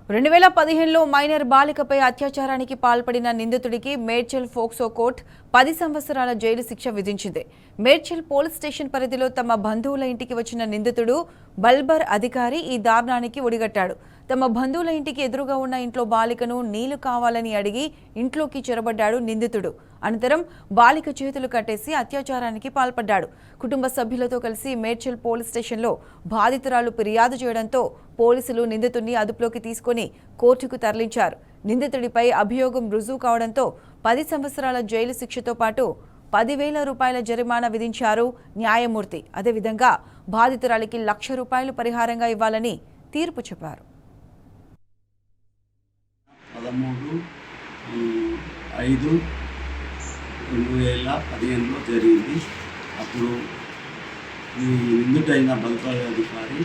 2015లో minor బాలికపై అత్యాచారానికి పాల్పడిన నిందితుడికి మేడ్చల్ ఫోక్సో కోర్టు 10 సంవత్సరాల జైలు శిక్ష విధించింది. మేడ్చల్ పోలీస్ స్టేషన్ పరిధిలో తమ బంధువుల ఇంటికి వచ్చిన నిందితుడు బల్బర్ అధికారి ఈ దారుణానికి ఒడిగట్టాడు. తమ బంధువుల ఇంటికి ఎదురుగా ఉన్న ఇంట్లో బాలికను నీళ్లు కావాలని అడిగి ఇంట్లోకి చొరబడ్డాడు నిందితుడు. అనంతరం బాలిక చేతులు కట్టేసి అత్యాచారానికి పాల్పడ్డాడు. కుటుంబ సభ్యులతో కలిసి మేడ్చల్ పోలీస్ స్టేషన్లో బాధితురాలు ఫిర్యాదు చేయడంతో పోలీసులు నిందితుడిని అదుపులోకి తీసుకుని కోర్టుకు తరలించారు. నిందితుడిపై అభియోగం రుజువు కావడంతో 10 సంవత్సరాల జైలు శిక్షతో పాటు 10,000 రూపాయల జరిమానా విధించారు న్యాయమూర్తి. అదేవిధంగా బాధితురాలికి ₹1,00,000 పరిహారంగా ఇవ్వాలని తీర్పు చెప్పారు. 13/5/2015లో జరిగింది. అప్పుడు ఈ నిందితుడైన బల్బర్ అధికారి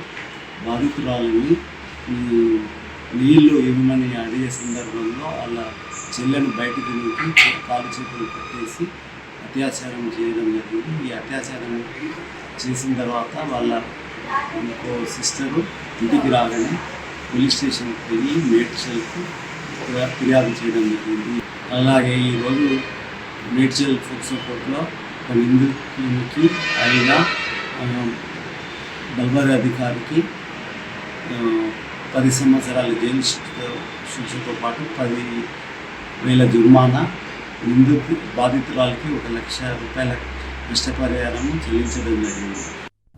బాధితురాలిని నీళ్లు ఇవ్వమని అడిగే సందర్భంలో వాళ్ళ చెల్లెను బయటకు నుంచి కాలు చేతులు కట్టేసి అత్యాచారం చేయడం జరిగింది. ఈ అత్యాచారం చేసిన తర్వాత వాళ్ళ ఇంకో సిస్టరు ఇంటికి రాగానే పోలీస్ స్టేషన్కి వెళ్ళి మేడ్చల్కు ఫిర్యాదు చేయడం జరిగింది. అలాగే ఈరోజు మేడ్చల్ ఫోక్సో కోర్టులో ఒక నిందితునికి అయిన బల్బర్ అధికారికి 10 సంవత్సరాల జైలు శిక్షతో పాటు 10,000 జుర్మానా, బాధితురాలకి ₹1,00,000 నష్టపరిహారం చెల్లించడం జరిగింది.